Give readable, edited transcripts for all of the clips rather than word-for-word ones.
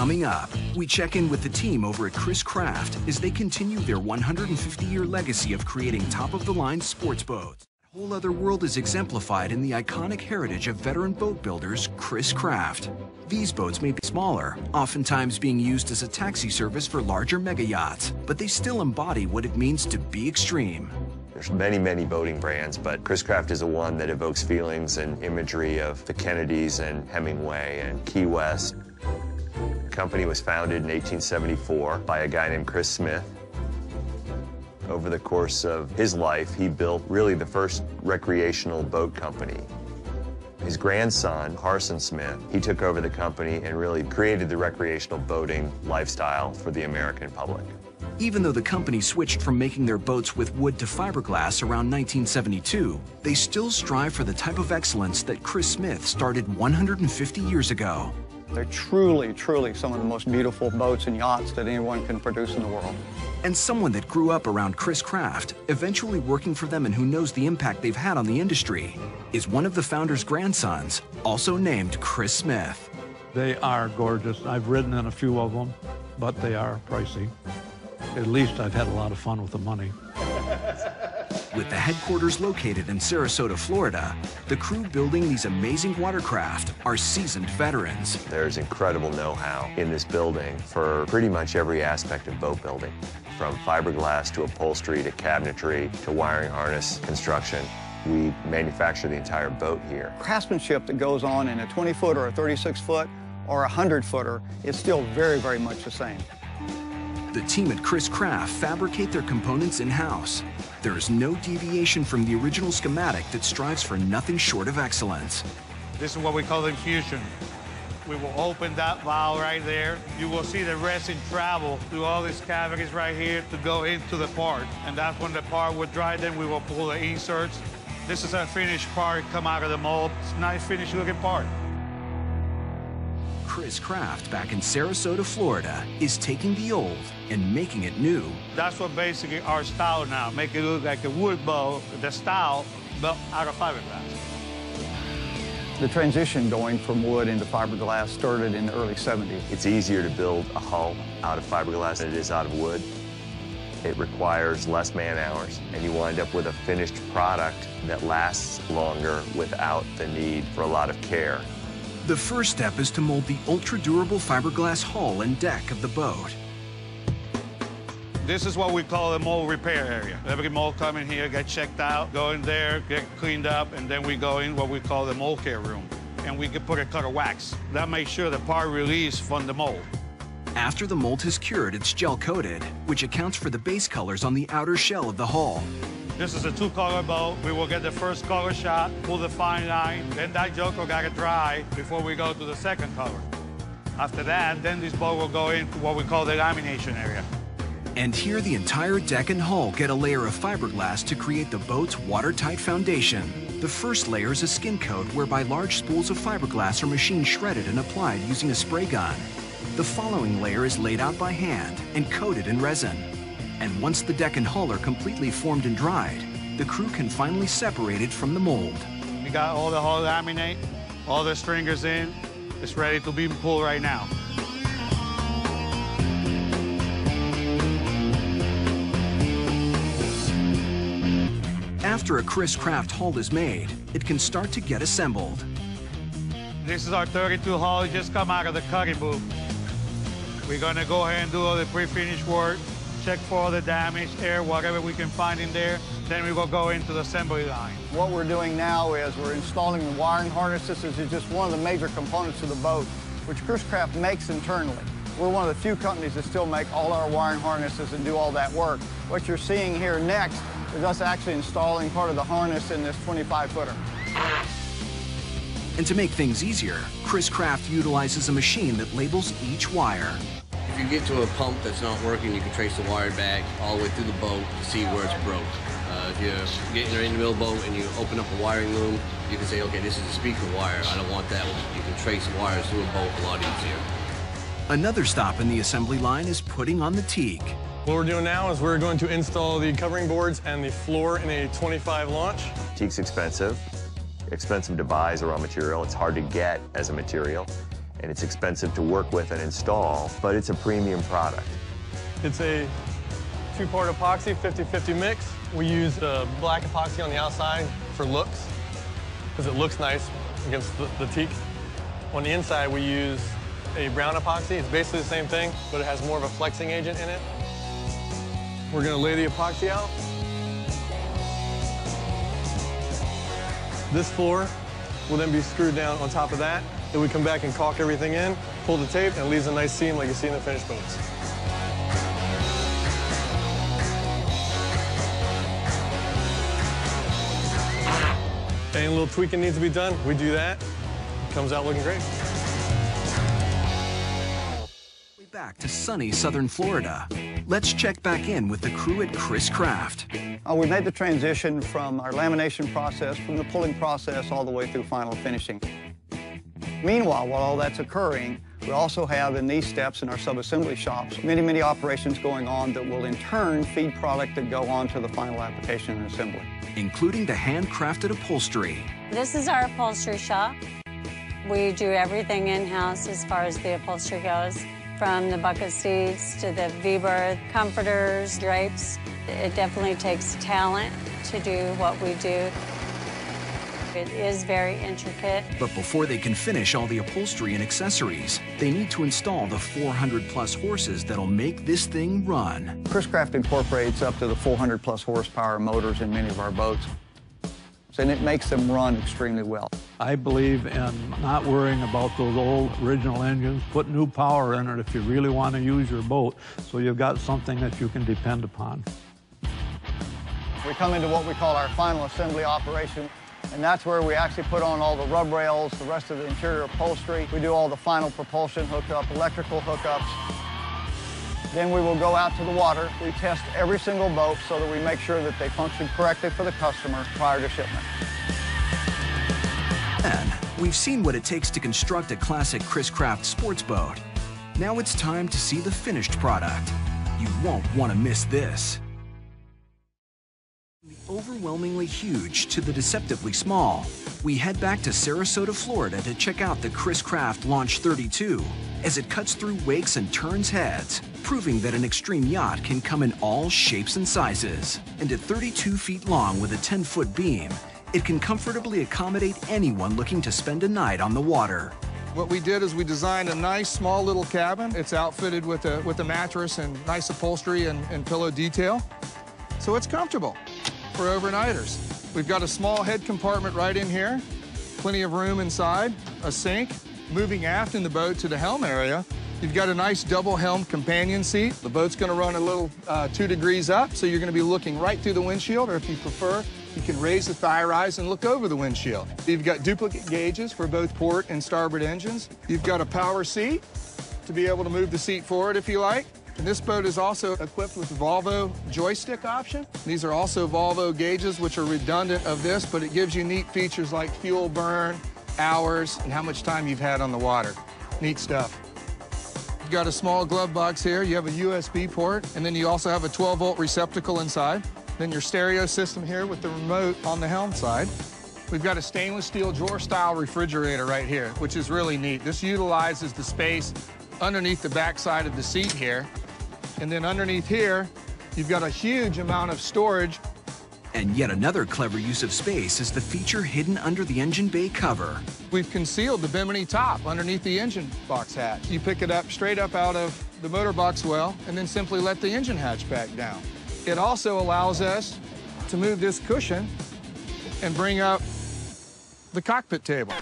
Coming up, we check in with the team over at Chris Craft as they continue their 150-year legacy of creating top-of-the-line sports boats. A whole other world is exemplified in the iconic heritage of veteran boat builders Chris Craft. These boats may be smaller, oftentimes being used as a taxi service for larger mega yachts, but they still embody what it means to be extreme. There's many boating brands, but Chris Craft is the one that evokes feelings and imagery of the Kennedys and Hemingway and Key West. The company was founded in 1874 by a guy named Chris Smith. Over the course of his life, he built really the first recreational boat company. His grandson, Harrison Smith, he took over the company and really created the recreational boating lifestyle for the American public. Even though the company switched from making their boats with wood to fiberglass around 1972, they still strive for the type of excellence that Chris Smith started 150 years ago. They're truly some of the most beautiful boats and yachts that anyone can produce in the world. And someone that grew up around Chris Craft, eventually working for them and who knows the impact they've had on the industry, is one of the founder's grandsons, also named Chris Smith. They are gorgeous. I've ridden in a few of them, but they are pricey. At least I've had a lot of fun with the money. With the headquarters located in Sarasota, Florida, the crew building these amazing watercraft are seasoned veterans. There's incredible know-how in this building for pretty much every aspect of boat building, from fiberglass to upholstery to cabinetry to wiring harness construction. We manufacture the entire boat here. Craftsmanship that goes on in a 20-foot or a 36-foot or a 100-footer is still very much the same. The team at Chris Craft fabricate their components in-house. There is no deviation from the original schematic that strives for nothing short of excellence. This is what we call infusion. We will open that valve right there. You will see the resin travel through all these cavities right here to go into the part. And that's when the part will dry, then we will pull the inserts. This is our finished part, come out of the mold. It's a nice finished looking part. Chris Craft, back in Sarasota, Florida, is taking the old and making it new. That's what basically our style now. Make it look like a wood boat, the style, built out of fiberglass. The transition going from wood into fiberglass started in the early 70s. It's easier to build a hull out of fiberglass than it is out of wood. It requires less man-hours, and you wind up with a finished product that lasts longer without the need for a lot of care. The first step is to mold the ultra-durable fiberglass hull and deck of the boat. This is what we call the mold repair area. Every mold come in here, get checked out, go in there, get cleaned up, and then we go in what we call the mold care room. And we can put a cut of wax. That makes sure the part release from the mold. After the mold has cured, it's gel-coated, which accounts for the base colors on the outer shell of the hull. This is a two-color boat. We will get the first color shot, pull the fine line, then that joker got to dry before we go to the second color. After that, then this boat will go into what we call the lamination area. And here the entire deck and hull get a layer of fiberglass to create the boat's watertight foundation. The first layer is a skin coat whereby large spools of fiberglass are machine shredded and applied using a spray gun. The following layer is laid out by hand and coated in resin. And once the deck and hull are completely formed and dried, the crew can finally separate it from the mold. We got all the hull laminate, all the stringers in. It's ready to be pulled right now. After a Chris Craft hull is made, it can start to get assembled. This is our 32 hull. It just come out of the cutting booth. We're gonna go ahead and do all the pre-finished work. Check for all the damage, air, whatever we can find in there. Then we will go into the assembly line. What we're doing now is we're installing the wiring harnesses. This is just one of the major components of the boat, which Chris Craft makes internally. We're one of the few companies that still make all our wiring harnesses and do all that work. What you're seeing here next is us actually installing part of the harness in this 25-footer. And to make things easier, Chris Craft utilizes a machine that labels each wire. If you get to a pump that's not working, you can trace the wire back all the way through the boat to see where it's broke. If you're getting in the middle boat and you open up a wiring loom, you can say, okay, this is a speaker wire. I don't want that one. You can trace the wires through a boat a lot easier. Another stop in the assembly line is putting on the teak. What we're doing now is we're going to install the covering boards and the floor in a 25 launch. Teak's expensive to buy as a raw material. It's hard to get as a material. and it's expensive to work with and install, but it's a premium product. It's a two-part epoxy, 50-50 mix. We use black epoxy on the outside for looks, because it looks nice against the teak. On the inside, we use a brown epoxy. It's basically the same thing, but it has more of a flexing agent in it. We're gonna lay the epoxy out. This floor will then be screwed down on top of that. Then we come back and caulk everything in, pull the tape, and it leaves a nice seam like you see in the finished boats. Any little tweaking needs to be done, we do that. It comes out looking great. Back to sunny southern Florida. Let's check back in with the crew at Chris Craft. We made the transition from our lamination process, from the pulling process, all the way through final finishing. Meanwhile, while all that's occurring, we also have in these steps in our sub-assembly shops many operations going on that will in turn feed product that go on to the final application and assembly. Including the handcrafted upholstery. This is our upholstery shop. We do everything in-house as far as the upholstery goes, from the bucket seats to the V-berth, comforters, drapes. It definitely takes talent to do what we do. It is very intricate. But before they can finish all the upholstery and accessories, they need to install the 400-plus horses that'll make this thing run. Chris Craft incorporates up to the 400-plus horsepower motors in many of our boats, and it makes them run extremely well. I believe in not worrying about those old original engines. Put new power in it if you really want to use your boat, so you've got something that you can depend upon. We come into what we call our final assembly operation, and that's where we actually put on all the rub rails, the rest of the interior upholstery. We do all the final propulsion hookup, electrical hookups. Then we will go out to the water. We test every single boat so that we make sure that they function correctly for the customer prior to shipment. Then, we've seen what it takes to construct a classic Chris Craft sports boat. Now it's time to see the finished product. You won't want to miss this. Overwhelmingly huge to the deceptively small, we head back to Sarasota, Florida to check out the Chris Craft Launch 32 as it cuts through wakes and turns heads, proving that an extreme yacht can come in all shapes and sizes. And at 32 feet long with a 10-foot beam, it can comfortably accommodate anyone looking to spend a night on the water. What we did is we designed a nice small little cabin. It's outfitted with a mattress and nice upholstery and pillow detail. So it's comfortable for overnighters. We've got a small head compartment right in here, plenty of room inside, a sink. Moving aft in the boat to the helm area, you've got a nice double helm companion seat. The boat's gonna run a little 2 degrees up, so you're gonna be looking right through the windshield, or if you prefer, you can raise the thigh rise and look over the windshield. You've got duplicate gauges for both port and starboard engines. You've got a power seat to be able to move the seat forward if you like. And this boat is also equipped with Volvo joystick option. These are also Volvo gauges, which are redundant of this, but it gives you neat features like fuel burn, hours, and how much time you've had on the water. Neat stuff. You've got a small glove box here. You have a USB port, and then you also have a 12-volt receptacle inside. Then your stereo system here with the remote on the helm side. We've got a stainless steel drawer-style refrigerator right here, which is really neat. This utilizes the space underneath the backside of the seat here. And then underneath here, you've got a huge amount of storage. And yet another clever use of space is the feature hidden under the engine bay cover. We've concealed the bimini top underneath the engine box hatch. You pick it up straight up out of the motor box well, and then simply let the engine hatch back down. It also allows us to move this cushion and bring up the cockpit table.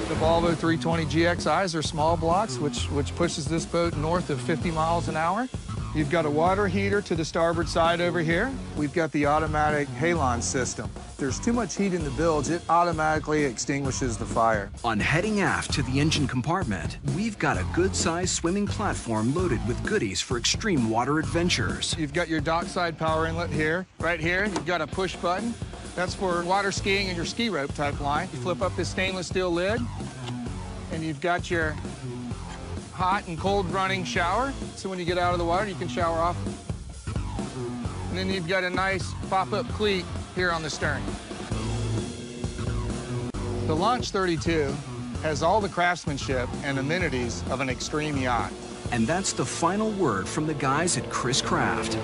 The Volvo 320 GXIs are small blocks, which pushes this boat north of 50 miles an hour. You've got a water heater to the starboard side over here. We've got the automatic halon system. If there's too much heat in the bilge, it automatically extinguishes the fire. On heading aft to the engine compartment, we've got a good-sized swimming platform loaded with goodies for extreme water adventures. You've got your dockside power inlet here. Right here, you've got a push button. That's for water skiing and your ski rope type line. You flip up this stainless steel lid, and you've got your hot and cold running shower. So when you get out of the water, you can shower off. And then you've got a nice pop-up cleat here on the stern. The Launch 32 has all the craftsmanship and amenities of an extreme yacht. And that's the final word from the guys at Chris Craft.